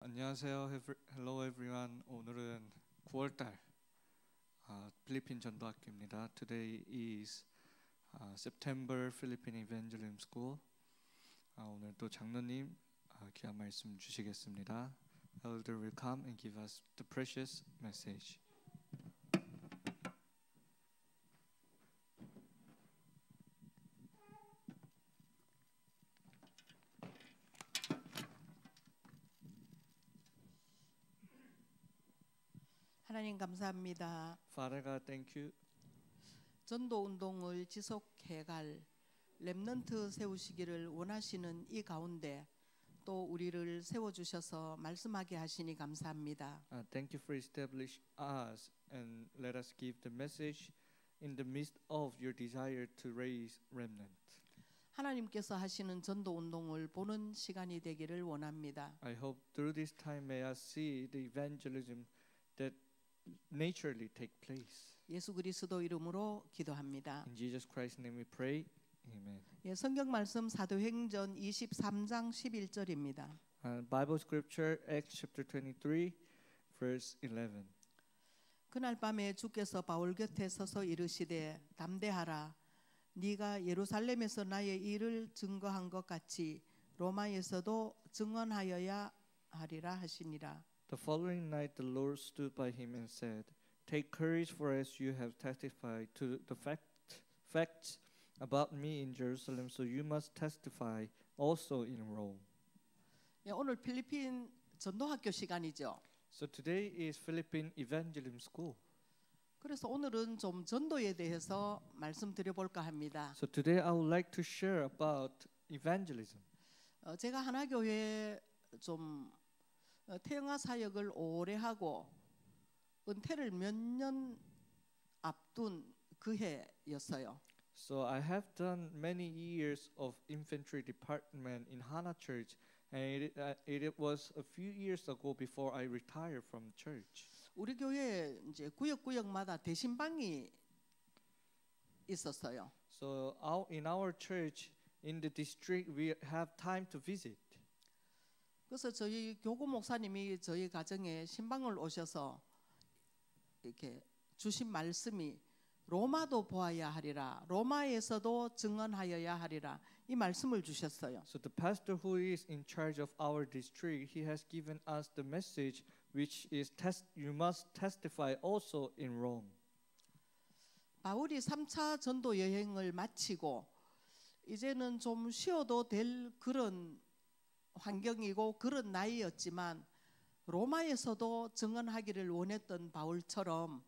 안녕하세요. Hello everyone. 오늘은 9월달 필리핀 전도학교입니다. Today is September Philippine Evangelism School. 오늘 또 장로님 귀한 말씀 주시겠습니다. Elder will come and give us the precious message. 하나님 감사합니다. Father God, thank you. 전도 운동을 지속해갈 렘넌트 세우시기를 원하시는 이 가운데 또 우리를 세워주셔서 말씀하게 하시니 감사합니다. Thank you for establishing us and let us give the message in the midst of your desire to raise remnant. 하나님께서 하시는 전도 운동을 보는 시간이 되기를 원합니다. I hope through this time may us see the evangelism that naturally take place. 예수 그리스도 이름으로 기도합니다. In Jesus Christ's name we pray. Amen. 예, 성경 말씀 사도행전 23장 11절입니다. Bible scripture Acts chapter 23 verse 11. 그날 밤에 주께서 바울 곁에 서서 이르시되 담대하라 네가 예루살렘에서 나의 일을 증거한 것 같이 로마에서도 증언하여야 하리라 하시니라. The following night the Lord stood by him and said, Take courage, for as you have testified to the facts about me in Jerusalem, so you must testify also in Rome. 예, 오늘 필리핀 전도학교 시간이죠. So today is Philippine Evangelism School. 그래서 오늘은 좀 전도에 대해서 말씀드려 볼까 합니다. So today I would like to share about evangelism. 제가 하나교회 좀 태영아 사역을 오래 하고 은퇴를 몇 년 앞둔 그 해였어요. So I have done many years of infantry department in Hana Church, and it was a few years ago before I retired from church. 우리 교회 이제 구역마다 대신방이 있었어요. So in our church in the district we have time to visit. 그래서 저희 교구 목사님이 저희 가정에 신방을 오셔서 이렇게 주신 말씀이 로마도 보아야 하리라, 로마에서도 증언하여야 하리라 이 말씀을 주셨어요. So the pastor who is in charge of our district, he has given us the message which is you must testify also in Rome. 바울이 3차 전도 여행을 마치고 이제는 좀 쉬어도 될 그런 환경이고 그런 나이였지만 로마에서도 증언하기를 원했던 바울처럼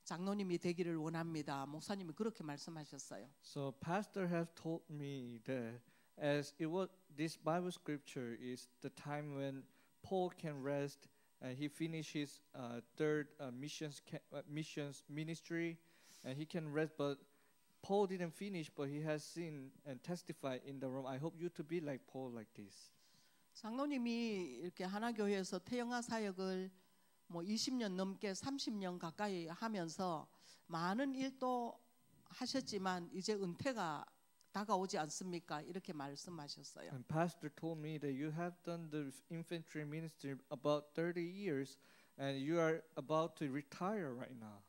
장로님이 되기를 원합니다. 목사님이 그렇게 말씀하셨어요. So pastor have told me that as it was this Bible scripture is the time when Paul can rest and he finishes third missions ministry and he can rest, but Paul didn't finish, but he has seen and testified in the Rome. I hope you to be like Paul like this. 장로님이 이렇게 하나교회에서 태영아 사역을 뭐 20년 넘게 30년 가까이 하면서 많은 일도 하셨지만 이제 은퇴가 다가오지 않습니까? 이렇게 말씀하셨어요. And pastor told me that you have done the infantry ministry about 30 years and you are about to retire right now.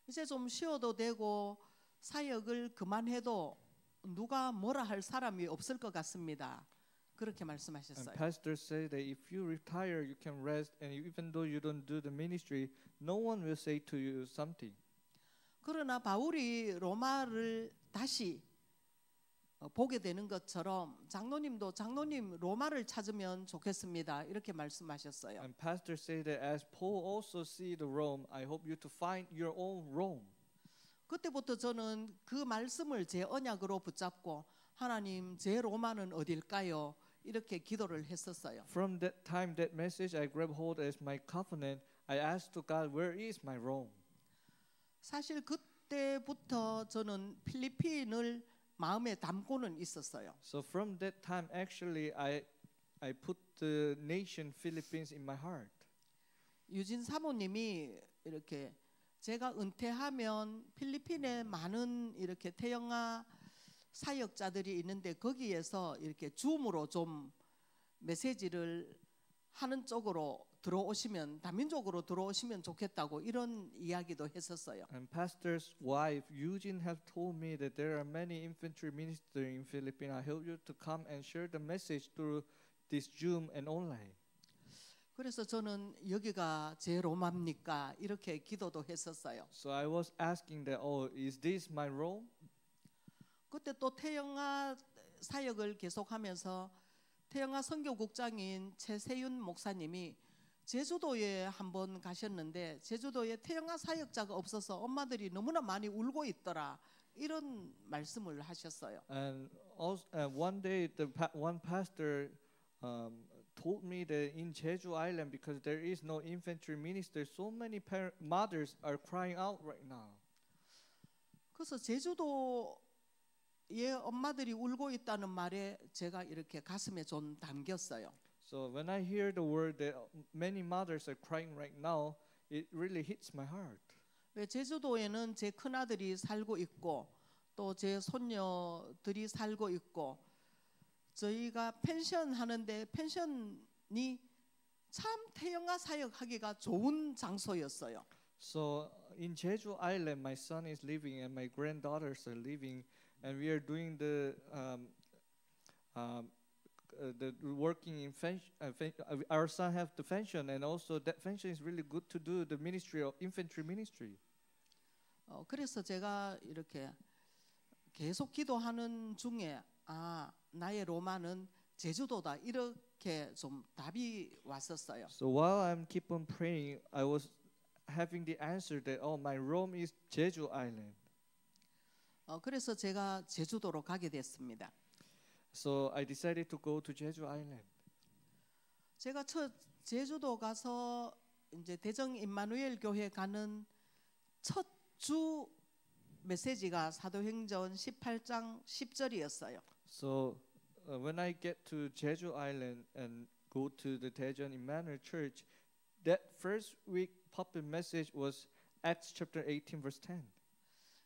이제 좀 쉬어도 되고 사역을 그만해도 누가 뭐라 할 사람이 없을 것 같습니다. 그렇게 And 말씀하셨어요. pastor said that if you retire, you can rest, and even though you don't do the ministry, no one will say to you something. 그러나 바울이 로마를 다시 보게 되는 것처럼 장로님 로마를 찾으면 좋겠습니다. 이렇게 말씀하셨어요. And pastor said that as Paul also see the Rome, I hope you to find your own Rome. 그때부터 저는 그 말씀을 제 언약으로 붙잡고 하나님 제 로마는 어딜까요? 이렇게 기도를 했었어요. From that time, that message I grabbed hold as my covenant. I asked to God, where is my Rome? 사실 그때부터 저는 필리핀을 마음에 담고는 있었어요. So from that time, actually, I put the nation Philippines in my heart. 유진 사모님이 이렇게 제가 은퇴하면 필리핀에 많은 이렇게 태영아 사역자들이 있는데 거기에서 이렇게 줌으로 좀 메시지를 하는 쪽으로 들어오시면 다민족으로 들어오시면 좋겠다고 이런 이야기도 했었어요. And pastor's wife Eugene have told me that there are many infantry ministers in Philippines. I hope you to come and share the message through this Zoom and online. 그래서 저는 여기가 제 로마입니까? 이렇게 기도도 했었어요. So I was asking that, oh, is this my Rome? 그때 또 태영아 사역을 계속하면서 태영아 선교국장인 최세윤 목사님이 제주도에 한번 가셨는데 제주도에 태영아 사역자가 없어서 엄마들이 너무나 많이 울고 있더라 이런 말씀을 하셨어요. And also, one day, one pastor told me that in Jeju Island, because there is no infantry minister, so many mothers are crying out right now. 그래서 제주도의 엄마들이 울고 있다는 말에 제가 이렇게 가슴에 좀 담겼어요. So when I hear the word that many mothers are crying right now, it really hits my heart. 왜 제주도에는 제 큰아들이 살고 있고 또 제 손녀들이 살고 있고 저희가 펜션 하는데 펜션이 참 태영아 사역하기가 좋은 장소였어요. So in Jeju Island, my son is living and my granddaughters are living, and we are doing the working in our son have the pension, and also that pension is really good to do the ministry of infantry ministry. 그래서 제가 이렇게 계속 기도하는 중에 나의 로마는 제주도다 이렇게 좀 답이 왔었어요. So while I'm keep on praying, I was having the answer that my Rome is Jeju Island. 그래서 제가 제주도로 가게 됐습니다. So I decided to go to Jeju Island. 제가 제주도 가서 이제 대정 임마누엘 교회 가는 첫 주 메시지가 사도행전 18장 10절이었어요. So when I get to Jeju Island and go to the Daejeon Emmanuel Church, that first week public message was Acts chapter 18 verse 10.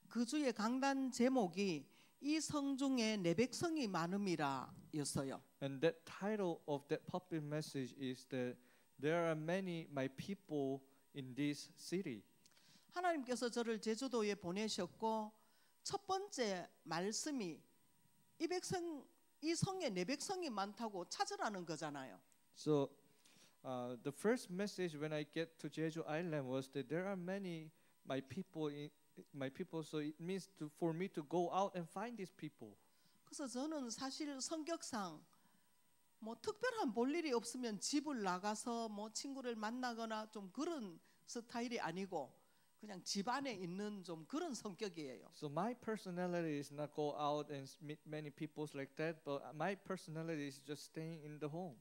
그 주의 강단 제목이 이 성중에 내 백성이 많음이라였어요. And that title of that public message is that there are many my people in this city. 하나님께서 저를 제주도에 보내셨고 첫 번째 말씀이 이 성에 내 백성이 많다고 찾으라는 거잖아요. So the first message when I get to Jeju Island was that there are many my people. So it means for me to go out and find these people. 그래서 저는 사실 성격상 뭐 특별한 볼 일이 없으면 집을 나가서 뭐 친구를 만나거나 좀 그런 스타일이 아니고 그냥 집 안에 있는 좀 그런 성격이에요. So my personality is not go out and meet many people like that, but my personality is just staying in the home.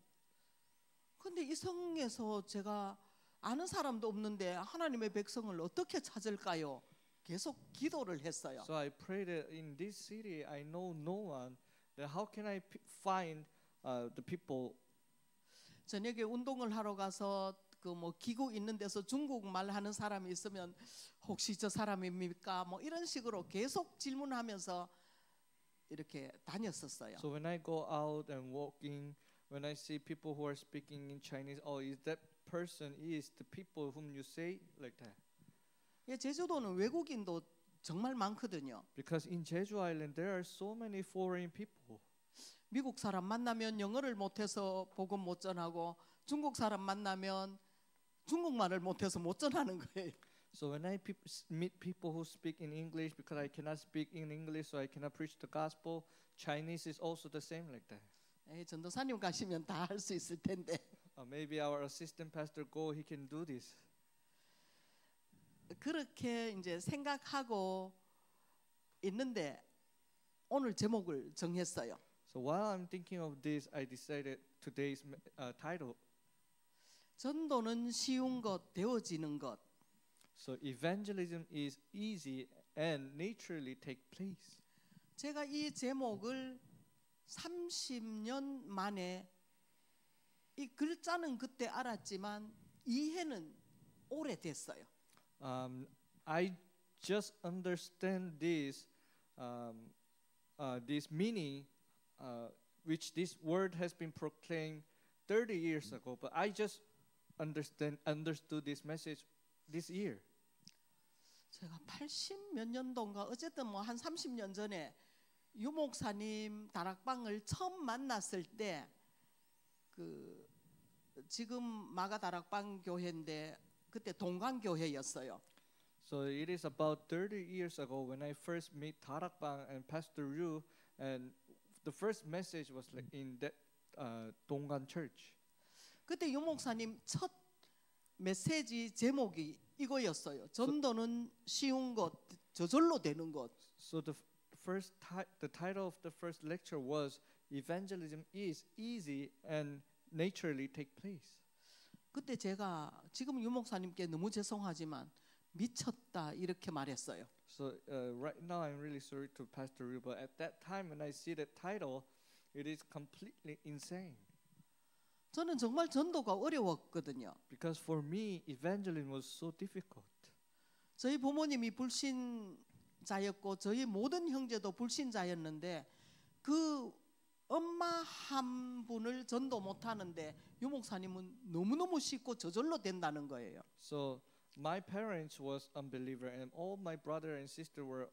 근데 이 성에서 제가 아는 사람도 없는데 하나님의 백성을 어떻게 찾을까요? 계속 기도를 했어요. So I prayed that in this city I know no one. That how can I find the people? 저녁에 운동을 하러 가서 그 뭐 기구 있는 데서 중국말 하는 사람이 있으면 혹시 저 사람입니까? 뭐 이런 식으로 계속 질문하면서 이렇게 다녔었어요. So when I go out and walking, when I see people who are speaking in Chinese, is that person is the people whom you say like that? 예, 제주도는 외국인도 정말 많거든요. Because in Jeju Island there are so many foreign people. 미국 사람 만나면 영어를 못해서 복음 못 전하고 중국 사람 만나면 중국말을 못해서 못 전하는 거예요. So when I meet people who speak in English, because I cannot speak in English, so I cannot preach the gospel. Chinese is also the same like that. 전도사님 가시면 다 할 수 있을 텐데. Maybe our assistant pastor go, he can do this. 그렇게 이제 생각하고 있는데 오늘 제목을 정했어요. So while I'm thinking of this, I decided today's title. 전도는 쉬운 것, 되어지는 것. So evangelism is easy and naturally take place. 제가 이 제목을 30년 만에 이 글자는 그때 알았지만 이해는 오래됐어요. I just understand this this meaning, which this word has been proclaimed 30 years ago, but I just understood this message this year. 제가 80 몇 년도인가 어쨌든 뭐 한 30년 전에 유 목사님 다락방을 처음 만났을 때 그 지금 마가 다락방 교회인데 그때 동강 교회였어요. So it is about 30 years ago when I first met Tarakbang and Pastor Ryu, and the first message was like in that Donggan Church. 그때 유 목사님 첫 메시지 제목이 이거였어요. 전도는 쉬운 것, 저절로 되는 것. So the title of the first lecture was Evangelism is easy and naturally take place. 그때 제가 지금 유 목사님께 너무 죄송하지만 미쳤다 이렇게 말했어요. So right now I'm really sorry to Pastor Ryu, but at that time when I see that title, it is completely insane. 저는 정말 전도가 어려웠거든요. Because for me, evangelism was so difficult. 저희 부모님이 불신자였고 저희 모든 형제도 불신자였는데 그 엄마 한 분을 전도 못하는데 유 목사님은 너무너무 쉽고 저절로 된다는 거예요. So my parents was unbeliever and all my brother and sister were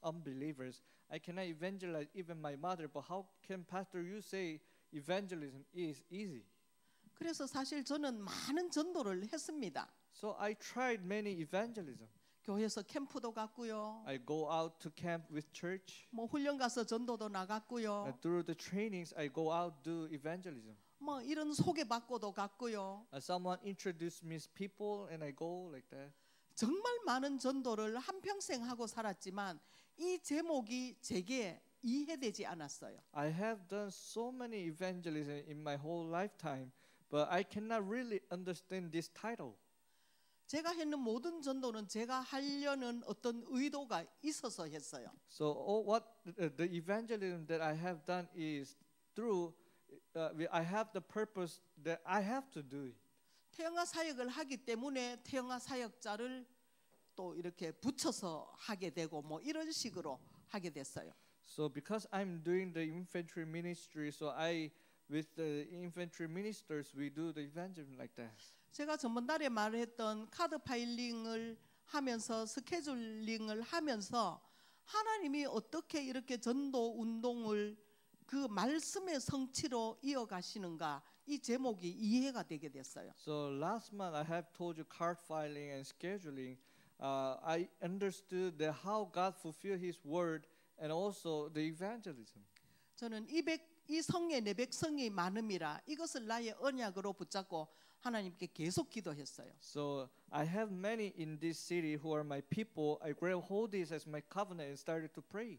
unbelievers. I cannot evangelize even my mother, but how can Pastor you say evangelism is easy? 그래서 사실 저는 많은 전도를 했습니다. So I tried many evangelism. 교회에서 캠프도 갔고요. I go out to camp with church. 뭐 훈련 가서 전도도 나갔고요. And through the trainings, I go out do evangelism. 뭐 이런 소개받고도 갔고요. Someone introduced me as people, and I go like that. 정말 많은 전도를 한평생 하고 살았지만 이 제목이 제게 이해되지 않았어요. I have done so many evangelism in my whole lifetime, but I cannot really understand this title. 제가 했는 모든 전도는 제가 하려는 어떤 의도가 있어서 했어요. So what the evangelism that I have done is through I have the purpose that I have to do it. 태영아 사역을 하기 때문에 태영아 사역자를 또 이렇게 붙여서 하게 되고 뭐 이런 식으로 하게 됐어요. So because I'm doing the infantry ministry, so I with the infantry ministers we do the evangelism like that. 제가 전번달에 말했던 카드 파일링을 하면서 스케줄링을 하면서 하나님이 어떻게 이렇게 전도 운동을 그 말씀의 성취로 이어가시는가 이 제목이 이해가 되게 됐어요. So last month I have told you card filing and scheduling. I understood that how God fulfilled His word and also the evangelism. 저는 이 성에 내 백성이 많음이라 이것을 나의 언약으로 붙잡고 하나님께 계속 기도했어요. So I have many in this city who are my people. I grab hold this as my covenant and started to pray.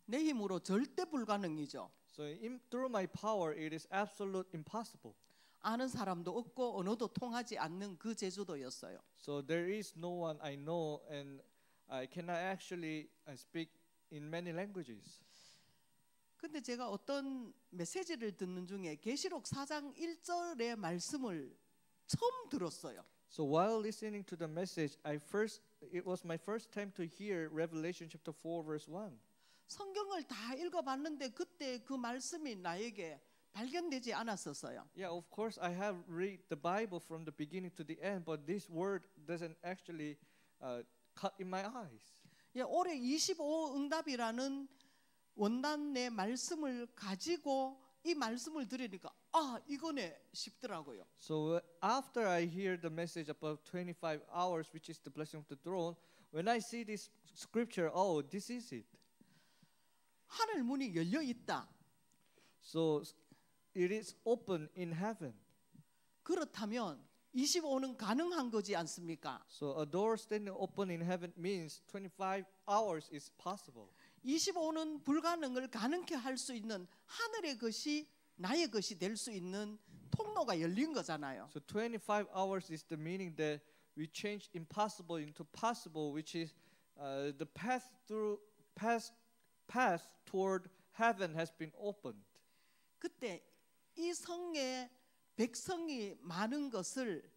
내 힘으로 절대 불가능이죠. So through my power, it is absolute impossible. 아는 사람도 없고 언어도 통하지 않는 그 제주도였어요. So there is no one I know, and I cannot actually speak in many languages. 근데 제가 어떤 메시지를 듣는 중에 계시록 4장 1절의 말씀을 처음 들었어요. So while listening to the message, it was my first time to hear Revelation chapter 4 verse 1. 성경을 다 읽어봤는데 그때 그 말씀이 나에게 발견되지 않았었어요. Yeah, of course I have read the Bible from the beginning to the end, but this word doesn't actually cut in my eyes. 예, 올해 25 응답이라는 원단 내 말씀을 가지고 이 말씀을 들으니까 아 이거네 싶더라고요. So after I hear the message about 25 hours, which is the blessing of the throne, when I see this scripture, oh, this is it. 하늘 문이 열려 있다. So it is open in heaven. 그렇다면 25는 가능한 거지 않습니까? So a door standing open in heaven means 25 hours is possible. 25는 불가능을 가능케 할 수 있는 하늘의 것이 나의 것이 될 수 있는 통로가 열린 거잖아요. So 25 hours is the meaning that we change impossible into possible, which is the path toward heaven has been opened. 그때 이 성에 백성이 많은 것을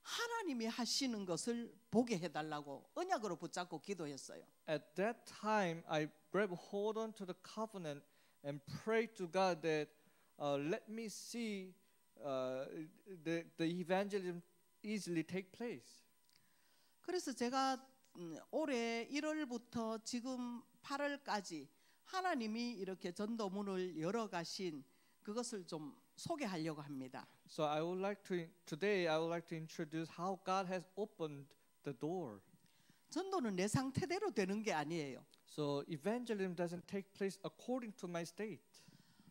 하나님이 하시는 것을 보게 해달라고 언약으로 붙잡고 기도했어요. At that time, I grabbed hold on to the covenant and prayed to God that let me see uh, the evangelism easily take place. 그래서 제가 올해 1월부터 지금 8월까지 하나님이 이렇게 전도문을 열어 가신 그것을 좀 소개하려고 합니다. So today I would like to introduce how God has opened the door. 전도는 내 상태대로 되는 게 아니에요. So evangelism doesn't take place according to my state.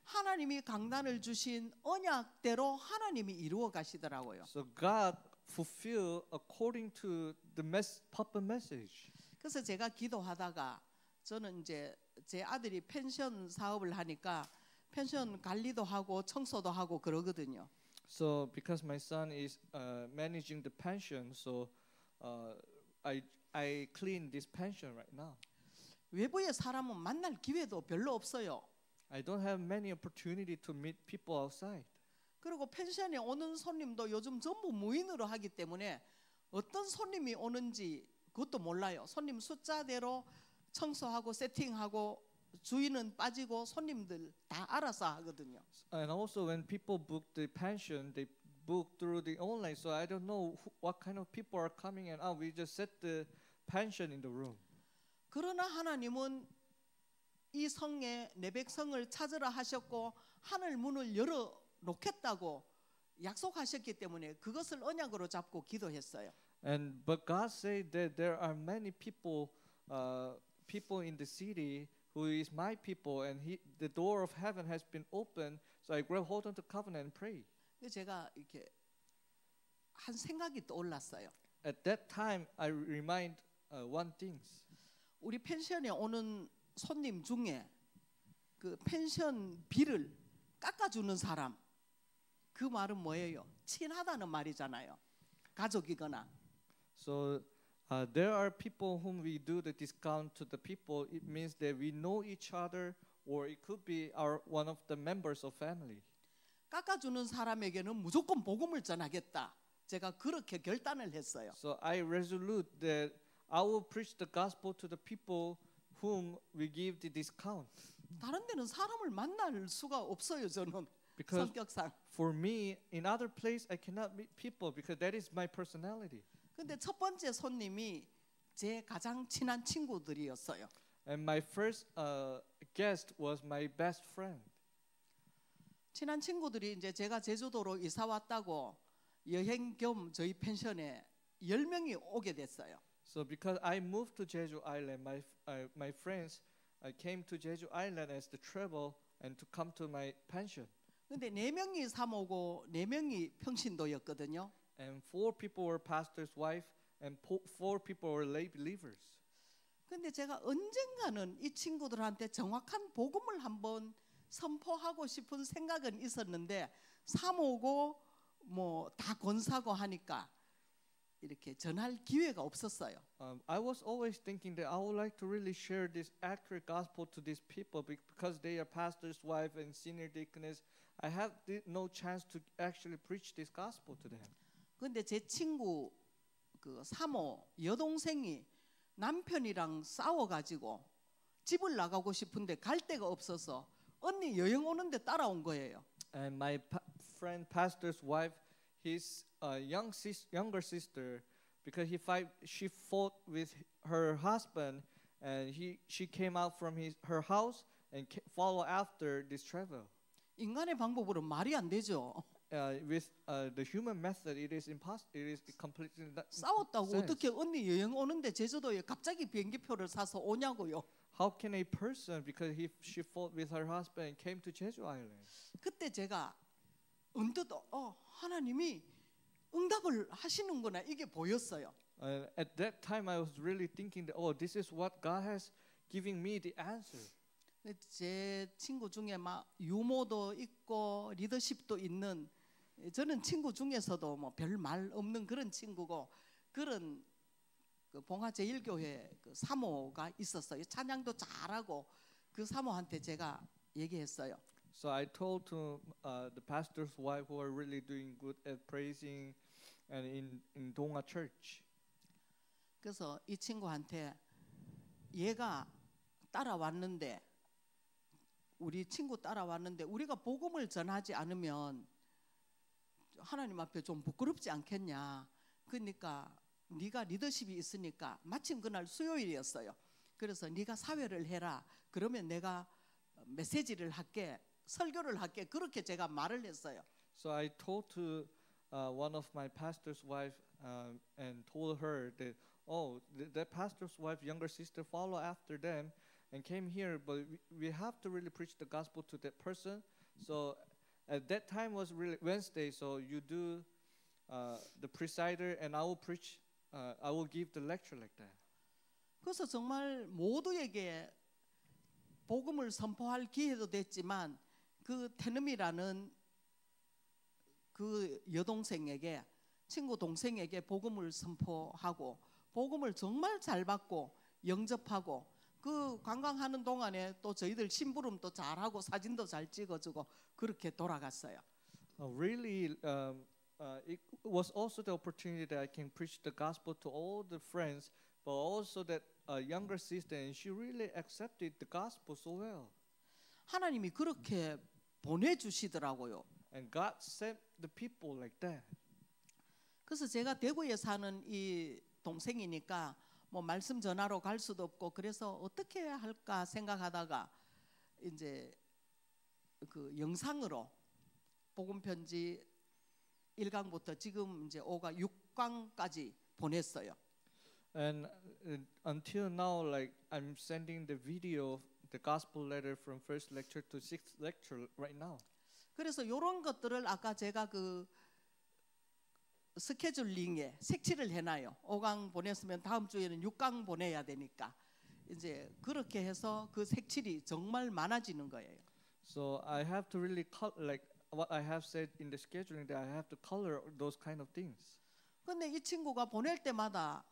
하나님이 강단을 주신 언약대로 하나님이 이루어 가시더라고요. So God fulfill according to the purpose message. 그래서 제가 기도하다가 저는 이제 제 아들이 펜션 사업을 하니까 펜션 관리도 하고 청소도 하고 그러거든요. So because my son is managing the pension, so I clean this pension right now. 외부의 사람은 만날 기회도 별로 없어요. I don't have many opportunity to meet people outside. 그리고 펜션에 오는 손님도 요즘 전부 무인으로 하기 때문에 어떤 손님이 오는지 그것도 몰라요. 손님 숫자대로 청소하고 세팅하고 주인은 빠지고 손님들 다 알아서 하거든요. And also when people book the pension, they book through the online. So I don't know what kind of people are coming and we just set the pension in the room. 그러나 하나님은 이 성에 내 백성을 찾으라 하셨고 하늘 문을 열어 놓겠다고 약속하셨기 때문에 그것을 언약으로 잡고 기도했어요. But God said that there are many people in the city who is my people, and the door of heaven has been opened. So I grab hold on to covenant and pray. 제가 이렇게 한 생각이 떠올랐어요. At that time, I remind one thing. 우리 펜션에 오는 손님 중에 그 펜션비를 깎아주는 사람, 그 말은 뭐예요? 친하다는 말이잖아요. 가족이거나. So there are people whom we do the discount to the people. It means that we know each other, or it could be one of the members of family. 깎아주는 사람에게는 무조건 복음을 전하겠다. 제가 그렇게 결단을 했어요. So I resolute that I will preach the gospel to the people whom we give the discount. 다른 데는 사람을 만날 수가 없어요, 저는. Because 성격상. for me, in other place, I cannot meet people because that is my personality. 근데 첫 번째 손님이 제 가장 친한 친구들이었어요. And my first guest was my best friend. 친한 친구들이 이제 제가 제주도로 이사 왔다고 여행 겸 저희 펜션에 10명이 오게 됐어요. So because I moved to Jeju Island, my friends came to Jeju Island as the travel and to come to my pension. 근데 4명이 사모고 4명이 평신도였거든요. And 4 people were pastor's wife and 4 people were lay believers. 근데 제가 언젠가는 이 친구들한테 정확한 복음을 한번 선포하고 싶은 생각은 있었는데 사모고 뭐 다 권사고 하니까 이렇게 전할 기회가 없었어요. I was always thinking that I would like to really share this accurate gospel to these people because they are pastor's wife and senior deaconess. I have no chance to actually preach this gospel to them. 근데 제 친구 그 사모 여동생이 남편이랑 싸워가지고 집을 나가고 싶은데 갈 데가 없어서 언니 여행 오는데 따라온 거예요. And my friend pastor's wife, his younger sister, because she fought with her husband, and she came out from her house and followed after this travel. 인간의 방법으로 말이 안 되죠. With the human method, it is impossible. It is completely not 싸웠다고 sense. 어떻게 언니 여행 오는데 제주도에 갑자기 비행기표를 사서 오냐고요. How can a person, because she fought with her husband and came to Jeju Island? 그때 제가 언뜻 하나님이 응답을 하시는구나 이게 보였어요. At that time, I was really thinking that, this is what God has given me the answer. 제 친구 중에 막 유머도 있고 리더십도 있는 저는 친구 중에서도 뭐 별 말 없는 그런 친구고 그런 그 봉화 제1교회 그 사모가 있었어요. 찬양도 잘하고 그 사모한테 제가 얘기했어요. So I told to the pastor's wife who are really doing good at praising and in Donga Church. 그래서 이 친구한테 얘가 따라왔는데 우리 친구 따라왔는데 우리가 복음을 전하지 않으면 하나님 앞에 좀 부끄럽지 않겠냐. 그러니까 네가 리더십이 있으니까 마침 그날 수요일이었어요. 그래서 네가 사회를 해라. 그러면 내가 메시지를 할게, 설교를 할게. 그렇게 제가 말을 했어요. So I told to one of my pastor's wife and told her that that pastor's wife younger sister follow after them and came here, but we have to really preach the gospel to that person. So at that time was really Wednesday, so you do the presider and I will preach. I will give the lecture like that. 그래서 정말 모두에게 복음을 선포할 기회도 됐지만 그 테늠이라는 그 여동생에게 친구 동생에게 복음을 선포하고 복음을 정말 잘 받고 영접하고 그 관광하는 동안에 또 저희들 심부름도 잘하고 사진도 잘 찍어주고 그렇게 돌아갔어요. Really, it was also the opportunity that I can preach the gospel to all the friends, but also that younger sister, and she really accepted the gospel so well. 하나님이 그렇게 보내주시더라고요. And God sent the people like that. 그래서 제가 대구에 사는 이 동생이니까 뭐 말씀 전하러 갈 수도 없고 그래서 어떻게 할까 생각하다가 이제 그 영상으로 복음 편지 1강부터 지금 이제 5강 6강까지 보냈어요. And until now, like I'm sending the video of the gospel letter from first lecture to sixth lecture right now. 그래서 이런 것들을 아까 제가 그 스케줄링에 색칠을 해놔요. 5강 보냈으면 다음 주에는 6강 보내야 되니까 이제 그렇게 해서 그 색칠이 정말 많아지는 거예요. So I have to really like what I have said in the scheduling that I have to color those kind of things. 근데 이 친구가 보낼 때마다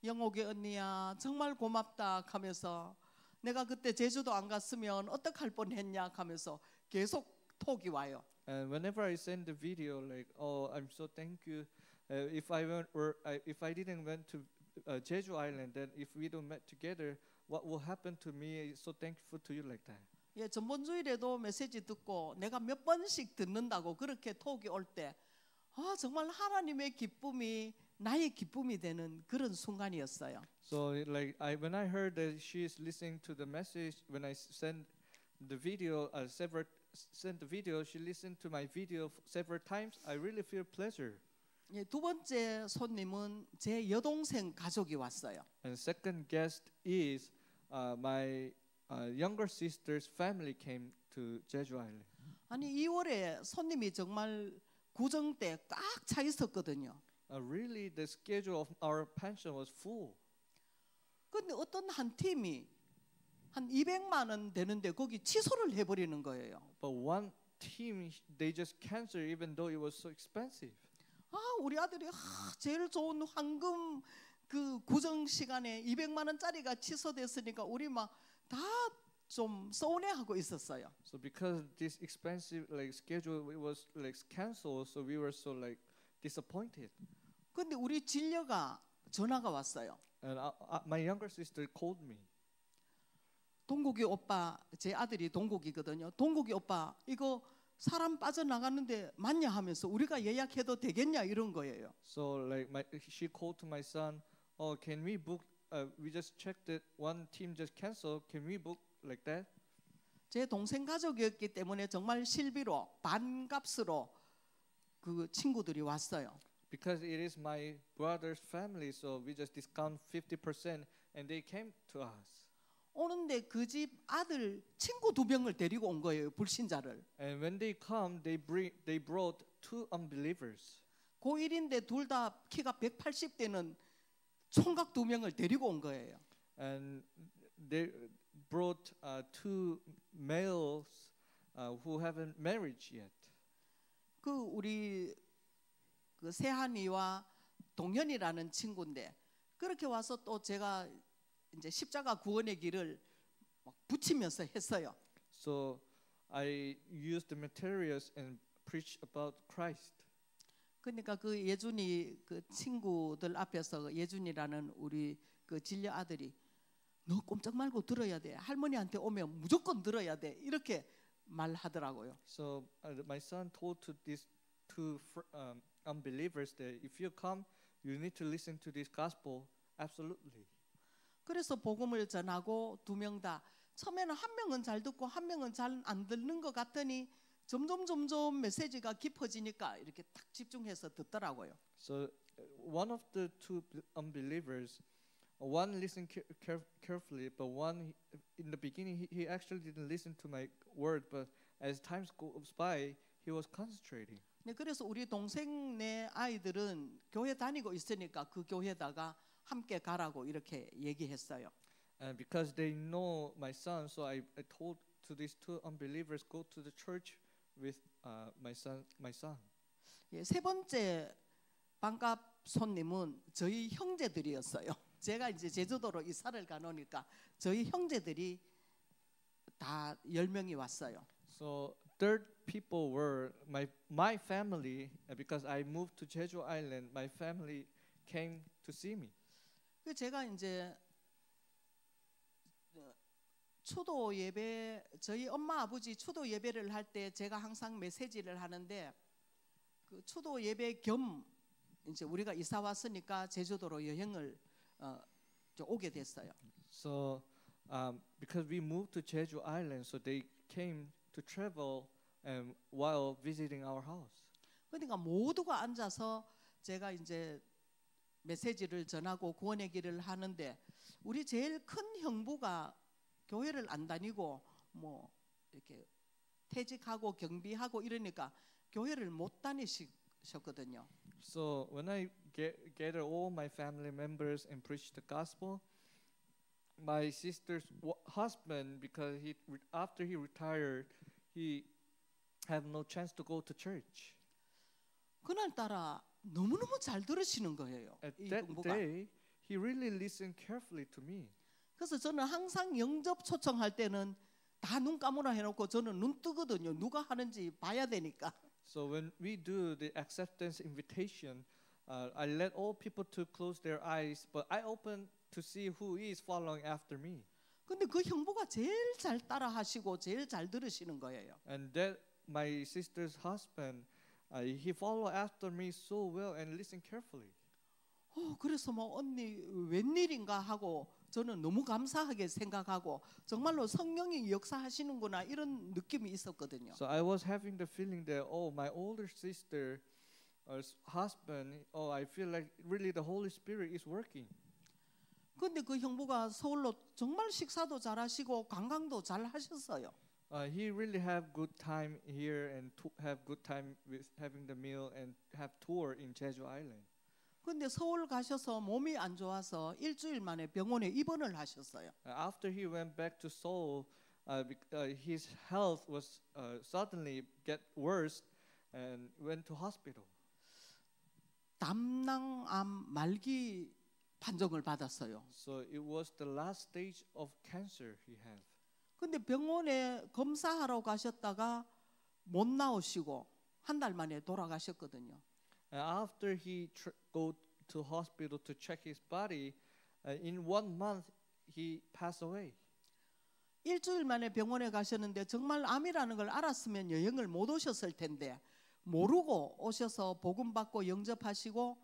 영옥이 언니야 정말 고맙다 하면서 내가 그때 제주도 안 갔으면 어떡할 뻔했냐 하면서 계속 톡이 와요. And whenever I send the video, like, oh, I'm so thank you. If I went or if I didn't went to Jeju Island, then if we don't met together, what will happen to me? So thankful to you like that. 예, 전번 주일에도 메시지 듣고 내가 몇 번씩 듣는다고 그렇게 톡이 올 때, 아 정말 하나님의 기쁨이 나의 기쁨이 되는 그런 순간이었어요. So like when I heard that she is listening to the message, when I send the video, sent the video, she listened to my video several times. I really feel pleasure. 예, 두 번째 손님은 제 여동생 가족이 왔어요. And second guest is my younger sister's family came to Jeju Island. 아니 2월에 손님이 정말 구정 때 꽉 차 있었거든요. Really, the schedule of our pension was full. 근데 어떤 한 팀이 한 200만 원 되는데 거기 취소를 해버리는 거예요. But one team, they just canceled even though it was so expensive. 아 우리 아들이 제일 좋은 황금 그 구정 시간에 200만 원짜리가 취소됐으니까 우리 막 다 좀 서운해하고 있었어요. So because this expensive like schedule it was like canceled, so we were so like disappointed. 근데 우리 진려가 전화가 왔어요. And my younger sister called me. 동국이 오빠, 제 아들이 동국이거든요. 동국이 오빠, 이거 사람 빠져나가는데 맞냐 하면서 우리가 예약해도 되겠냐 이런 거예요. So like she called to my son, oh, can we book? We just checked that one team just canceled. Can we book like that? 제 동생 가족이었기 때문에 정말 실비로 반값으로 그 친구들이 왔어요. Because it is my brother's family, so we just discount 50%, and they came to us. 오는데 그 집 아들 친구 2명을 데리고 온 거예요, 불신자를. And when they come, they brought two unbelievers. 고1인데 둘 다 키가 180대는 총각 2명을 데리고 온 거예요. And they brought two males who haven't married yet. 그 우리 그 세한이와 동현이라는 친구인데 그렇게 와서 또 제가 이제 십자가 구원의 길을 막 붙이면서 했어요. So I used the materials and preached about Christ. 그러니까 그 예준이 그 친구들 앞에서 예준이라는 우리 그 진려 아들이 너 꼼짝 말고 들어야 돼. 할머니한테 오면 무조건 들어야 돼. 이렇게 말하더라고요. So my son told to these to unbelievers that if you come, you need to listen to this gospel. Absolutely. 그래서 복음을 전하고 두 명 다 처음에는 한 명은 잘 듣고 한 명은 잘 안 듣는 것 같더니 점점 메시지가 깊어지니까 이렇게 딱 집중해서 듣더라고요. So one of the two unbelievers, one listened carefully, but one in the beginning he actually didn't listen to my word, but as time goes by, he was concentrating. 네, 그래서 우리 동생네 아이들은 교회 다니고 있으니까 그 교회다가 함께 가라고 이렇게 얘기했어요. And because they know my son, so I told to these two unbelievers, go to the church with my son. 예, 세 번째 반갑 손님은 저희 형제들이었어요. 제가 이제 제주도로 이사를 가놓으니까 저희 형제들이 다 10명이 왔어요. So third people were my family, because I moved to Jeju Island. My family came to see me. 그 제가 이제 추도 예배 저희 엄마 아버지 추도 예배를 할 때 제가 항상 메시지를 하는데 그 추도 예배 겸 이제 우리가 이사 왔으니까 제주도로 여행을 오게 됐어요. So because we moved to Jeju Island, so they came to travel while visiting our house. 그러니까 모두가 앉아서 제가 이제 메시지를 전하고 구원의 길을 하는데 우리 제일 큰 형부가 교회를 안 다니고 뭐 이렇게 퇴직하고 경비하고 이러니까 교회를 못 다니셨거든요. So when I gather all my family members and preach the gospel, my sister's husband, because after he retired, he had no chance to go to church. 그날따라 너무너무 잘 들으시는 거예요. At 이 that 형부가. day, he really listened carefully to me. 그래서 저는 항상 영접 초청할 때는 다 눈 감으라 해놓고 저는 눈 뜨거든요. 누가 하는지 봐야 되니까. So when we do the acceptance invitation, I let all people to close their eyes, but I open to see who is following after me. 근데 그 형부가 제일 잘 따라하시고 제일 잘 들으시는 거예요. And that my sister's husband, he followed after me so well and listened carefully. 그래서 뭐 언니 웬일인가 하고 저는 너무 감사하게 생각하고 정말로 성령이 역사하시는구나 이런 느낌이 있었거든요. So I was having the feeling that, oh, my older sister's husband, oh, I feel like really the Holy Spirit is working. 근데 그 형부가 서울로 정말 식사도 잘하시고 관광도 잘 하셨어요. He really have good time here and have good time with having the meal and have tour in Jeju Island. 근데 서울 가셔서 몸이 안 좋아서 일주일 만에 병원에 입원을 하셨어요. After he went back to Seoul, his health was suddenly get worse and went to hospital. 담낭암 말기 판정을 받았어요. So it was the last stage of cancer he had. 근데 병원에 검사하러 가셨다가 못 나오시고 한 달 만에 돌아가셨거든요. And after he go to hospital to check his body, in 1 month he passed away. 일주일 만에 병원에 가셨는데 정말 암이라는 걸 알았으면 여행을 못 오셨을 텐데 모르고 오셔서 복음 받고 영접하시고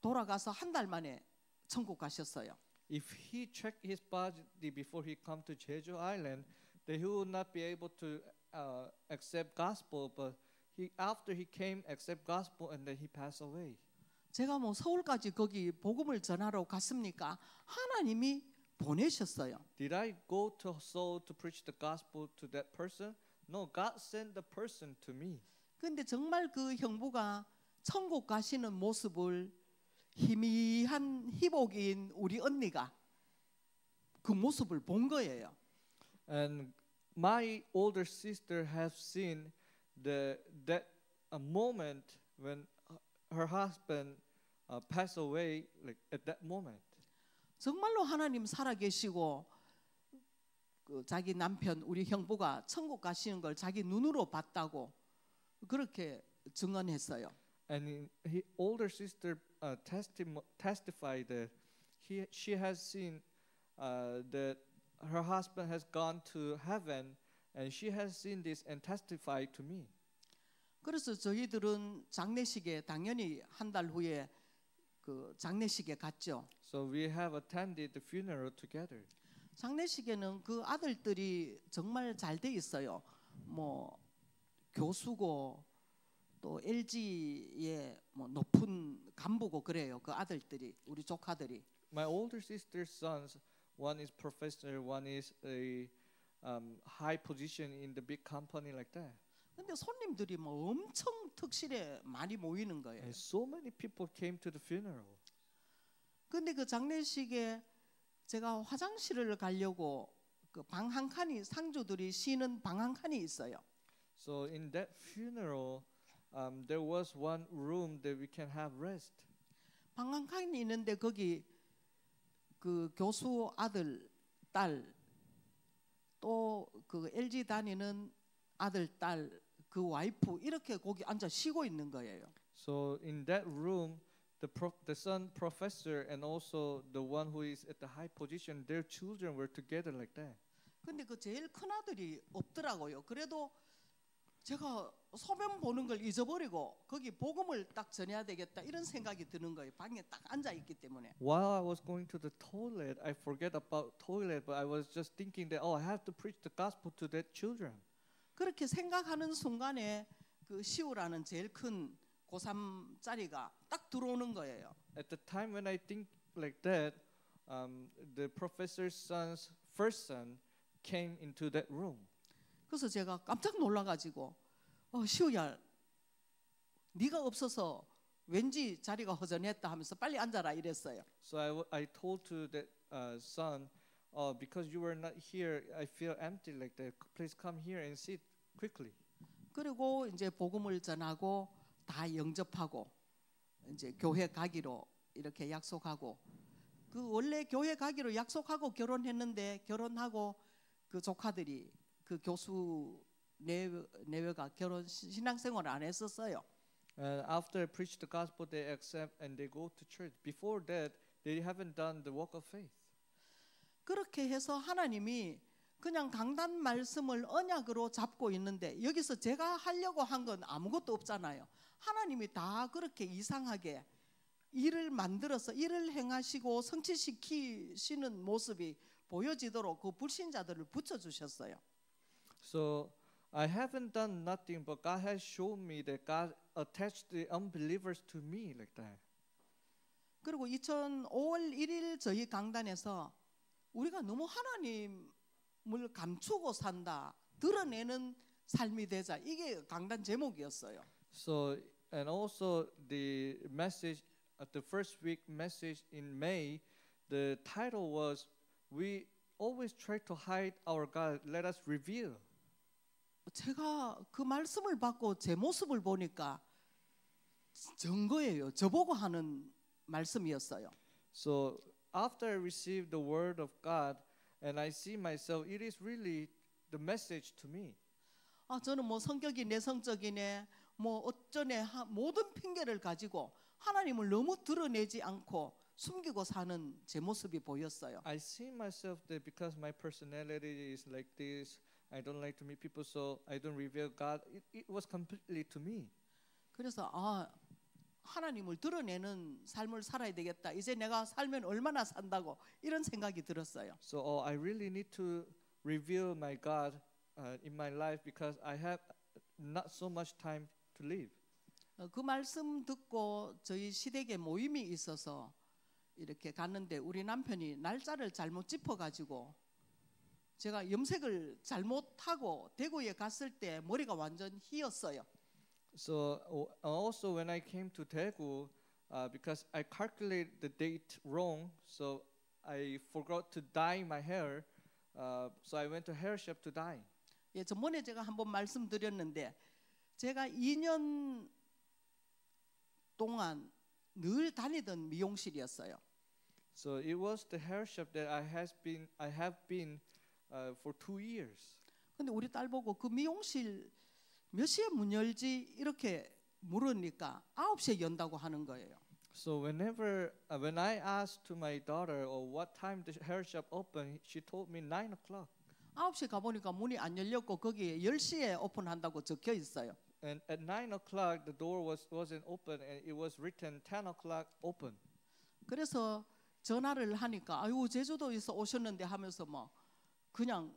돌아가서 한 달 만에 천국 가셨어요. If he checked his body before he come to Jeju Island, then he would not be able to accept gospel. But after he came, accept gospel, and then he passed away. 제가 뭐 서울까지 거기 복음을 전하러 갔습니까? 하나님이 보내셨어요. Did I go to Seoul to preach the gospel to that person? No, God sent the person to me. 근데 정말 그 형부가 천국 가시는 모습을 희미한 희복인 우리 언니가 그 모습을 본 거예요. And my older sister has seen that a moment when her husband passed away, like at that moment. 정말로 하나님 살아계시고 그 자기 남편 우리 형부가 천국 가시는 걸 자기 눈으로 봤다고 그렇게 증언했어요. And his older sister testified that she has seen that her husband has gone to heaven, and she has seen this and testified to me. 그래서 저희들은 장례식에 당연히 한 달 후에 그 장례식에 갔죠. So we have attended the funeral together. 장례식에는 그 아들들이 정말 잘 돼 있어요. 뭐 교수고 또 LG의 뭐 높은 간부고 그래요. 그 아들들이 우리 조카들이. My older sister's sons, one is professor, one is a high position in the big company like that. 근데 손님들이 뭐 엄청 특실에 많이 모이는 거예요. And so many people came to the funeral. 근데 그 장례식에 제가 화장실을 가려고 그 방 한 칸이 상주들이 쉬는 방 한 칸이 있어요. So in that funeral, there was one room that we can have rest. 방 한 칸이 있는데 거기 그 교수 아들, 딸, 또 그 LG 다니는 아들, 딸, 그 와이프 이렇게 거기 앉아 쉬고 있는 거예요. So in that room, the son professor and also the one who is at the high position, their children were together like that. 근데 그 제일 큰 아들이 없더라고요. 그래도 제가 소변 보는 걸 잊어버리고 거기 복음을 딱 전해야 되겠다 이런 생각이 드는 거예요. 방에 딱 앉아 있기 때문에. While I was going to the toilet, I forget about toilet, but I was just thinking that I have to preach the gospel to their children. 그렇게 생각하는 순간에 그 시우라는 제일 큰 고3짜리가 딱 들어오는 거예요. At the time when I think like that, the professor's son's first son came into that room. 그래서 제가 깜짝 놀라가지고 시우야 네가 없어서 왠지 자리가 허전했다 하면서 빨리 앉아라 이랬어요. So I told to that son, because you were not here, I feel empty like that. Please come here and sit quickly. 그리고 이제 복음을 전하고 다 영접하고 이제 교회 가기로 이렇게 약속하고 그 원래 교회 가기로 약속하고 결혼했는데 결혼하고 그 조카들이 그 교수 내외가 결혼 신앙생활을 안 했었어요. And after I preach the gospel, they accept and they go to church. Before that, they haven't done the walk of faith. 그렇게 해서 하나님이 그냥 강단 말씀을 언약으로 잡고 있는데 여기서 제가 하려고 한 건 아무것도 없잖아요. 하나님이 다 그렇게 이상하게 일을 만들어서 일을 행하시고 성취시키시는 모습이 보여지도록 그 불신자들을 붙여주셨어요. So I haven't done nothing, but God has shown me that God attached the unbelievers to me like that. 그리고 5월 1일 저희 강단에서 우리가 너무 하나님을 감추고 산다, 드러내는 삶이 되자, 이게 강단 제목이었어요. So and also the message at the first week message in May, the title was "We always try to hide our God. Let us reveal." 제가 그 말씀을 받고 제 모습을 보니까 전 거예요. 저보고 하는 말씀이었어요. So after I received the word of God and I see myself, it is really the message to me. 저는 뭐 성격이 내성적이네, 뭐 어쩌네 모든 핑계를 가지고 하나님을 너무 드러내지 않고 숨기고 사는 제 모습이 보였어요. I see myself that because my personality is like this, I don't like to meet people, so I don't reveal God. It was completely to me. 그래서 하나님을 드러내는 삶을 살아야 되겠다. 이제 내가 살면 얼마나 산다고 이런 생각이 들었어요. So I really need to reveal my God in my life because I have not so much time to live. 그 말씀 듣고 저희 시댁에 모임이 있어서 이렇게 갔는데 우리 남편이 날짜를 잘못 짚어가지고 제가 염색을 잘못하고 대구에 갔을 때 머리가 완전 휘었어요. So also when I came to Daegu, because I calculated the date wrong, so I forgot to dye my hair. So I went to hair shop to dye. 예, 저번에 제가 한번 말씀드렸는데 제가 2년 동안 늘 다니던 미용실이었어요. So it was the hair shop that I have been for 2 years. 근데 우리 딸 보고 그 미용실 몇 시에 문 열지 이렇게 물으니까 9시에 연다고 하는 거예요. So when I asked to my daughter, what time the hair shop open, she told me 9 o'clock. 9시 가보니까 문이 안 열렸고 거기에 10시에 오픈한다고 적혀 있어요. And at 9 o'clock, the door wasn't open, and it was written 10 o'clock open. 그래서 전화를 하니까 아유 제주도에서 오셨는데 하면서 뭐 그냥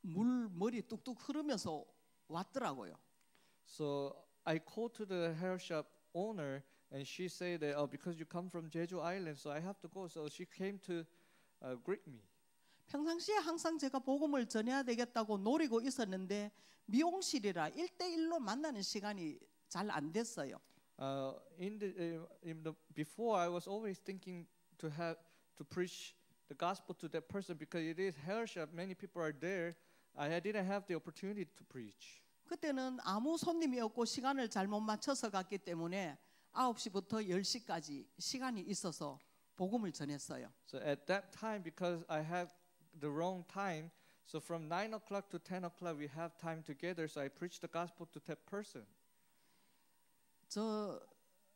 머리 뚝뚝 흐르면서 왔더라고요. So I called to the hair shop owner, and she said that, oh, because you come from Jeju Island, so I have to go. So she came to greet me. 평상시에 항상 제가 복음을 전해야 되겠다고 노리고 있었는데 미용실이라 1대1로 만나는 시간이 잘 안 됐어요. In the before, I was always thinking to preach the gospel to that person because it is hair shop. Many people are there. I didn't have the opportunity to preach. 그때는 아무 손님이 없고 시간을 잘못 맞춰서 갔기 때문에 9시부터 10시까지 시간이 있어서 복음을 전했어요. So at that time, because I had the wrong time, so from 9 o'clock to 10 o'clock we have time together. So I preached the gospel to that person.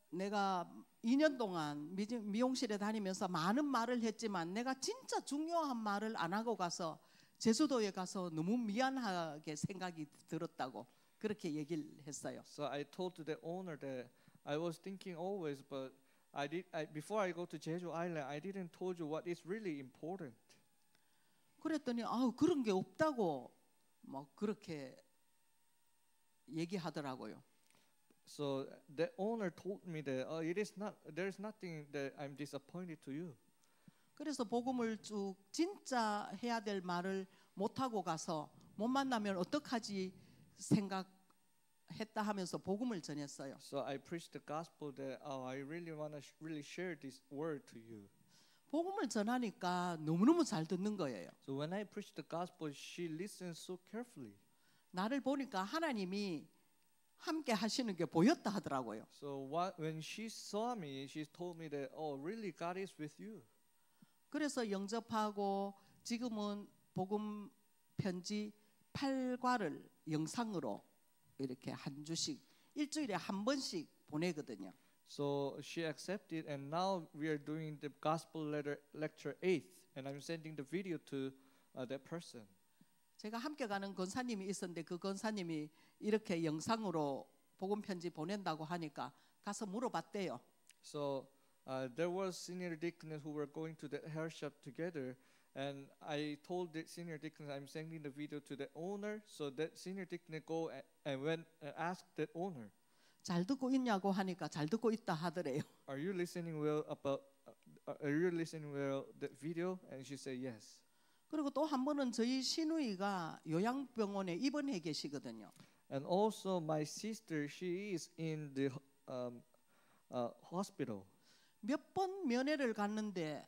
내가 2년 동안 미용실에 다니면서 많은 말을 했지만 내가 진짜 중요한 말을 안 하고 가서 제주도에 가서 너무 미안하게 생각이 들었다고 그렇게 얘기를 했어요. So I told to the owner that I was thinking always, but before I go to Jeju Island, I didn't told you what is really important. 그랬더니 그런 게 없다고 뭐 그렇게 얘기하더라고요. So the owner told me that there is nothing that I'm disappointed to you. 그래서 복음을 쭉 진짜 해야 될 말을 못 하고 가서 못 만나면 어떡하지 생각했다 하면서 복음을 전했어요. So I preached the gospel that I really want to really share this word to you. 복음을 전하니까 너무너무 잘 듣는 거예요. So when I preached the gospel, she listened so carefully. 나를 보니까 하나님이 함께 하시는 게 보였다 하더라고요. So when she saw me, she told me that, really God is with you. 그래서 영접하고 지금은 복음 편지 8과를 영상으로 이렇게 한 주씩 일주일에 한 번씩 보내거든요. So she accepted, and now we are doing the gospel lecture 8th, and I'm sending the video to that person. 제가 함께 가는 권사님이 있었는데 그 권사님이 이렇게 영상으로 복음 편지 보낸다고 하니까 가서 물어봤대요. So there was senior deacons who were going to the hair shop together, and I told the senior deacons I'm sending the video to the owner, so that senior deacon go and went and asked that owner. 잘 듣고 있냐고 하니까 잘 듣고 있다 하더래요. Are you listening well that video? And she said yes. 그리고 또 한 번은 저희 시누이가 요양병원에 입원해 계시거든요. And also my sister, she is in the hospital. 몇 번 면회를 갔는데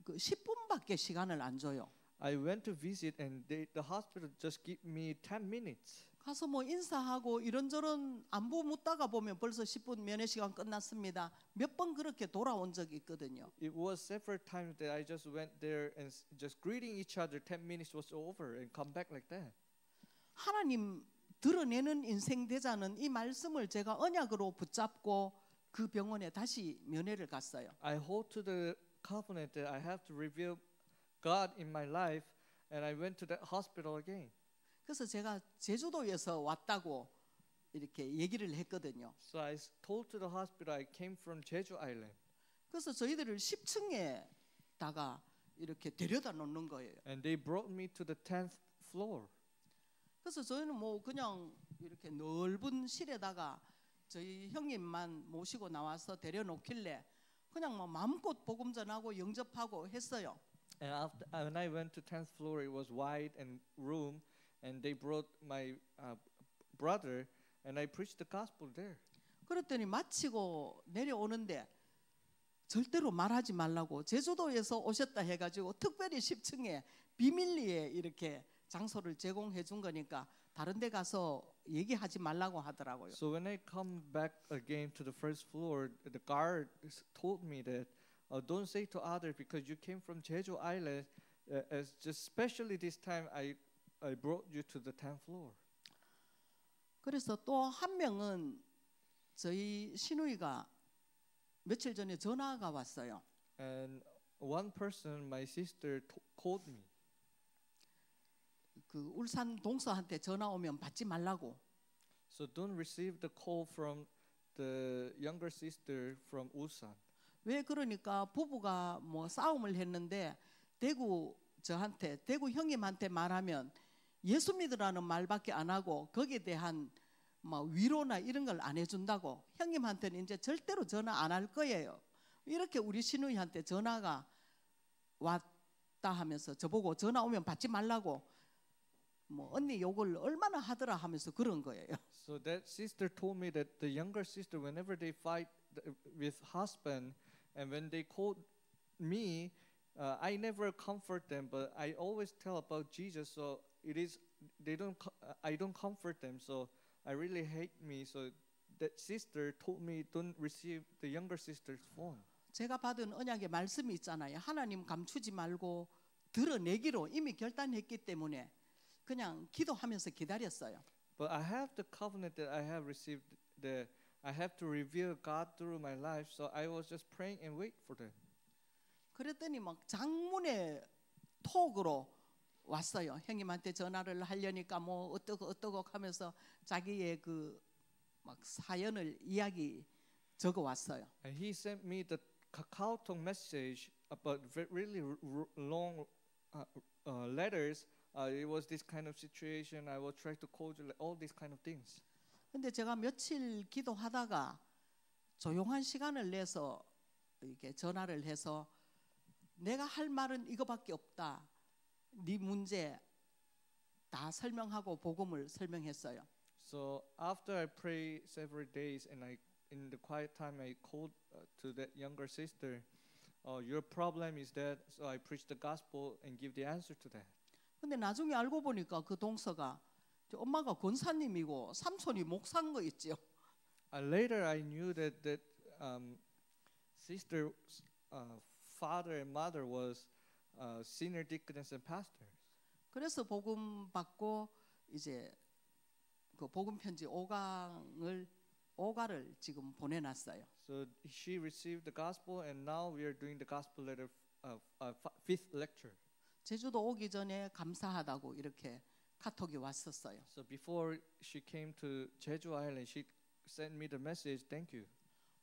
그 10분밖에 시간을 안 줘요. I went to visit, and the hospital just give me 10 minutes. 가서 뭐 인사하고 이런저런 안부 묻다가 보면 벌써 10분 면회 시간 끝났습니다. 몇 번 그렇게 돌아온 적이 있거든요. It was several times that I just went there and just greeting each other. 10 minutes was over and come back like that. 하나님 드러내는 인생 대자는 이 말씀을 제가 언약으로 붙잡고 그 병원에 다시 면회를 갔어요. I hold to the covenant that I have to reveal God in my life, and I went to that hospital again. 그래서 제가 제주도에서 왔다고 이렇게 얘기를 했거든요. So I told to the hospital I came from Jeju Island. 그래서 저희들을 10층에다가 이렇게 데려다 놓는 거예요. And they brought me to the 10th floor. 그래서 저희는 뭐 그냥 이렇게 넓은 실에다가 저희 형님만 모시고 나와서 데려놓길래 그냥 뭐 마음껏 복음 전하고 영접하고 했어요. And when I went to 10th floor, it was wide and room, and they brought my brother, and I preached the gospel there. 그랬더니 마치고 내려오는데 절대로 말하지 말라고 제주도에서 오셨다 해가지고 특별히 10층에 비밀리에 이렇게 장소를 제공해 준 거니까 다른 데 가서 얘기하지 말라고 하더라고요. So when I come back again to the first floor, the guard told me that don't say to others because you came from Jeju Island. As just especially this time, I brought you to the 10th floor. 그래서 또 한 명은 저희 시누이가 며칠 전에 전화가 왔어요. And one person, my sister, called me. 그 울산 동서한테 전화 오면 받지 말라고. So don't receive the call from the younger sister from Ulsan. 왜 그러니까 부부가 뭐 싸움을 했는데 대구 형님한테 말하면 예수 믿으라는 말밖에 안 하고 거기에 대한 뭐 위로나 이런 걸 안 해준다고 형님한테는 이제 절대로 전화 안 할 거예요. 이렇게 우리 시누이한테 전화가 왔다 하면서 저보고 전화 오면 받지 말라고 뭐 언니 욕을 얼마나 하더라 하면서 그런 거예요. So that sister told me that the younger sister, whenever they fight with husband, and when they called me, I never comfort them, but I always tell about Jesus. So it is I don't comfort them. So I really hate me. So that sister told me don't receive the younger sister's phone. 제가 받은 언약의 말씀이 있잖아요. 하나님 감추지 말고 드러내기로 이미 결단했기 때문에 그냥 기도하면서 기다렸어요. But I have the covenant that I have received. I have to reveal God through my life. So I was just praying and wait for them. 그랬더니 막 장문의 톡으로 왔어요. 형님한테 전화를 하려니까 뭐 어떠고 하면서 자기의 그 막 사연을 이야기 적어 왔어요. And he sent me the KakaoTalk message about really long letters. It was this kind of situation. I was trying to call you, all these kind of things. 근데 제가 며칠 기도하다가 조용한 시간을 내서 이렇게 전화를 해서 내가 할 말은 이거밖에 없다. 네 문제 다 설명하고 복음을 설명했어요. So after I prayed several days and in the quiet time I called to that younger sister, your problem is that. So I preached the gospel and give the answer to that. 근데 나중에 알고 보니까 그 동서가 엄마가 권사님이고 삼촌이 목사인 거 있죠. Later I knew that sister's father and mother was senior deaconess and pastors. 그래서 복음 받고 이제 그 복음 편지 5가를 지금 보내놨어요. So she received the gospel, and now we are doing the gospel letter, fifth lecture. 제주도 오기 전에 감사하다고 이렇게 카톡이 왔었어요. So before she came to Jeju Island, she sent me the message, thank you.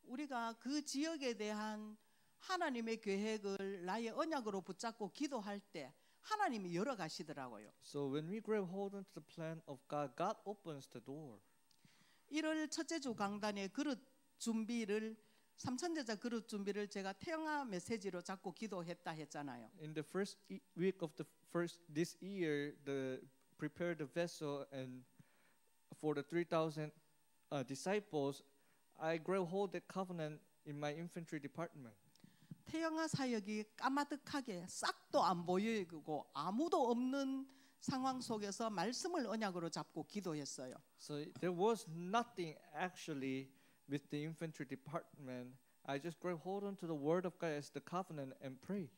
우리가 그 지역에 대한 하나님의 계획을 나의 언약으로 붙잡고 기도할 때 하나님이 열어가시더라고요. So when we grab hold onto the plan of God, God opens the door. 1월 첫째 주 강단의 그릇 준비를 삼천제자 그릇 준비를 제가 태영아 메시지로 잡고 기도했다 했잖아요. In the first week of this year, prepare the vessel and for the 3,000 disciples, I grab hold the covenant in my infantry department. 태영아 사역이 까마득하게 싹도 안 보이고 아무도 없는 상황 속에서 말씀을 언약으로 잡고 기도했어요. So there was nothing actually with the infantry department. I just grab hold onto the word of God as the covenant and pray.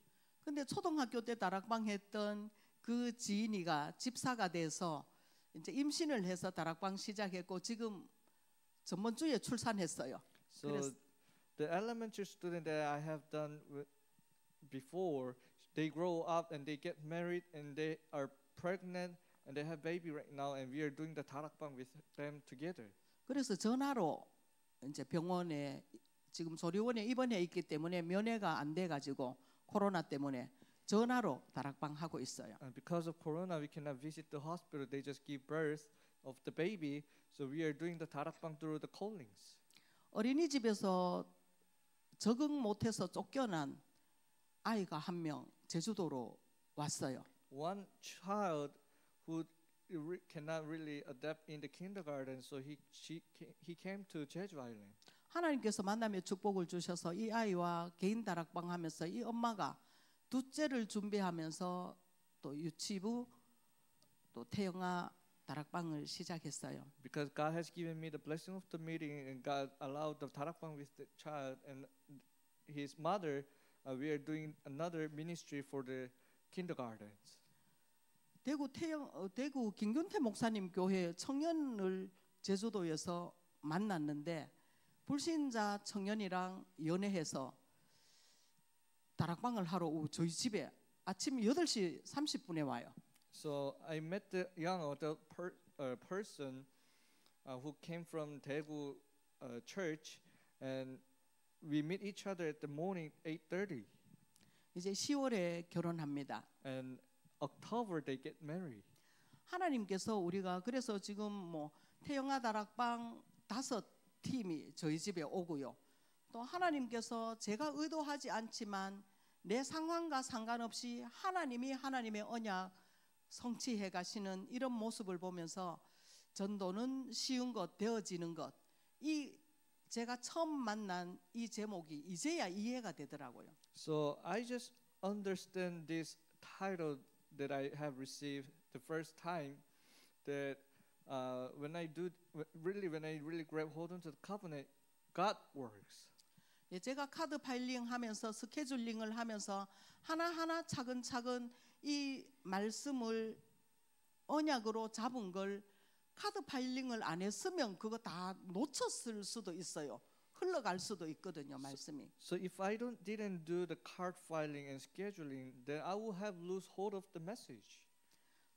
근데 초등학교 때 다락방 했던 그 지인이가 집사가 돼서 이제 임신을 해서 다락방 시작했고 지금 저번 주에 출산했어요. So the elementary student that I have done before, they grow up and they get married and they are pregnant and they have baby right now, and we are doing the 다락방 with them together. 그래서 전화로 이제 병원에 지금 조리원에 입원해 있기 때문에 면회가 안 돼 가지고 코로나 때문에 전화로 다락방 하고 있어요. And because of corona, we cannot visit the hospital. They just give birth of the baby, so we are doing the 다락방 through the callings. 어린이집에서 적응 못해서 쫓겨난 아이가 한 명 제주도로 왔어요. One child who cannot really adapt in the kindergarten, so he came to Jeju Island. 하나님께서 만남의 축복을 주셔서 이 아이와 개인 다락방 하면서 이 엄마가 둘째를 준비하면서 또 유치부 또 태영아 다락방을 시작했어요. Because God has given me the blessing of the meeting, and God allowed the 다락방 with the child and his mother. We are doing another ministry for the kindergartens. 대구 김균태 목사님 교회 청년을 제주도에서 만났는데 불신자 청년이랑 연애해서 다락방을 하러 저희 집에 아침 8시 30분에 와요. So I met the young adult person who came from Daegu church, and we meet each other at the morning 8:30. 이제 10월에 결혼합니다. And October they get married. 하나님께서 우리가 그래서 지금 뭐 태영아 다락방 5팀이 저희 집에 오고요. 또 하나님께서 제가 의도하지 않지만 내 상황과 상관없이 하나님이 하나님의 언약 성취해 가시는 이런 모습을 보면서 전도는 쉬운 것, 되어지는 것, 이 제가 처음 만난 이 제목이 이제야 이해가 되더라고요. So I just understand this title that I have received the first time, that when I really grab hold onto the covenant, God works. 예, 제가 카드 파일링 하면서 스케줄링을 하면서 하나하나 차근차근 이 말씀을 언약으로 잡은 걸 카드 파일링을 안 했으면 그거 다 놓쳤을 수도 있어요. 흘러갈 수도 있거든요, 말씀이. So if I didn't do the card filing and scheduling, then I would have lose hold of the message.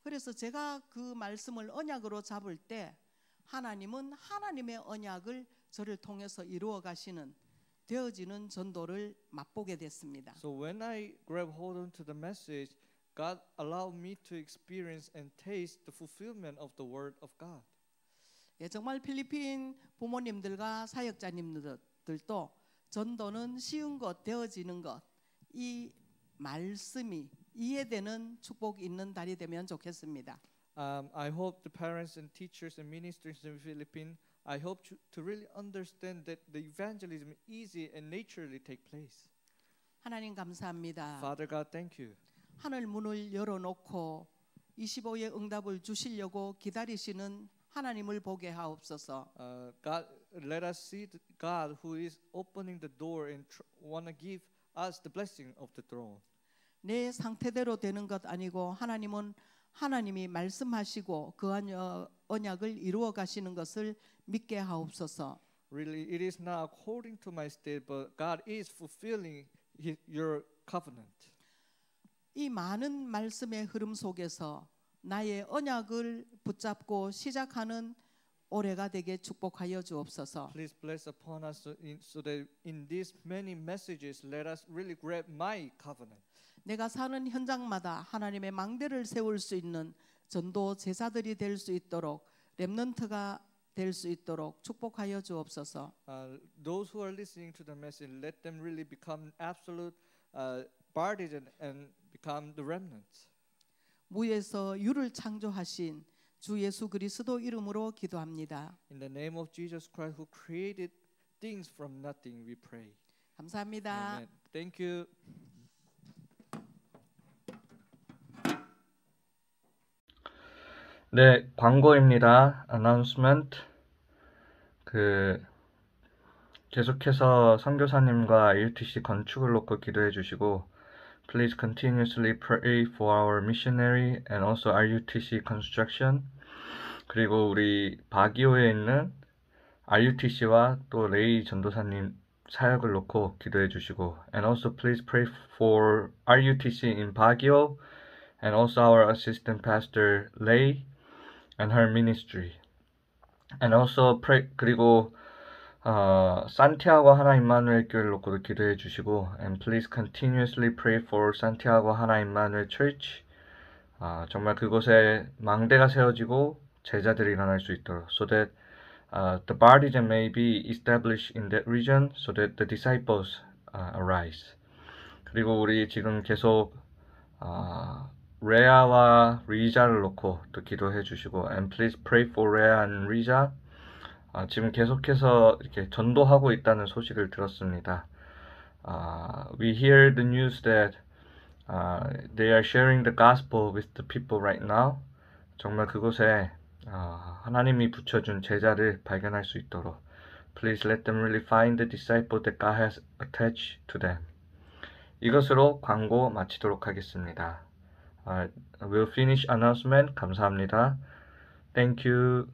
그래서 제가 그 말씀을 언약으로 잡을 때 하나님은 하나님의 언약을 저를 통해서 이루어 가시는 되어지는 전도를 맛보게 됐습니다. So when I grab hold onto the message, God allowed me to experience and taste the fulfillment of the word of God. 예, 정말 필리핀 부모님들과 사역자님들도 전도는 쉬운 것, 되어지는 것, 이 말씀이 이해되는 축복이 있는 달이 되면 좋겠습니다. I hope the parents and teachers and ministers in the Philippines, I hope to really understand that the evangelism is easy and naturally take place. 하나님 감사합니다. Father God, thank you. 하늘 문을 열어놓고 25의 응답을 주시려고 기다리시는 하나님을 보게 하옵소서. God, let us see the God who is opening the door and want to give us the blessing of the throne. 내 상태대로 되는 것 아니고 하나님은 하나님이 말씀하시고 그 언약을 이루어 가시는 것을 믿게 하옵소서. Really, it is not according to my state, but God is fulfilling your covenant. 이 많은 말씀의 흐름 속에서 나의 언약을 붙잡고 시작하는 올해가 되게 축복하여 주옵소서. Please bless upon us so that in these many messages, let us really grab my covenant. 내가 사는 현장마다 하나님의 망대를 세울 수 있는 전도 제자들이 될 수 있도록 렘넌트가 될 수 있도록 축복하여 주옵소서. Those who are listening to the message, let them really become absolute partisan and become the remnants. 무에서 유를 창조하신 주 예수 그리스도 이름으로 기도합니다. In the name of Jesus Christ, who created things from nothing, we pray. 감사합니다. Amen. Thank you. 네, 광고입니다. announcement. 계속해서 선교사님과 IUTC 건축을 놓고 기도해 주시고, please continuously pray for our missionary and also IUTC construction. 그리고 우리 바기오에 있는 IUTC와 또 레이 전도사님 사역을 놓고 기도해 주시고, and also please pray for IUTC in Baguio and also our assistant pastor Lei and her ministry. And also pray, 그리고 산티아고 하나 임마누엘 교회를 놓고도 기도해 주시고, and please continuously pray for 산티아고 하나 임마누엘 church. 정말 그곳에 망대가 세워지고 제자들이 일어날 수 있도록, so that the baptism may be established in that region, so that the disciples arise. 그리고 우리 지금 계속 레아와 리자를 놓고 또 기도해 주시고, and please pray for Rhea and Riza. 지금 계속해서 이렇게 전도하고 있다는 소식을 들었습니다. We hear the news that they are sharing the gospel with the people right now. 정말 그곳에 하나님이 붙여준 제자를 발견할 수 있도록, please let them really find the disciple that God has attached to them. 이것으로 광고 마치도록 하겠습니다. We'll finish announcement. 감사합니다. Thank you.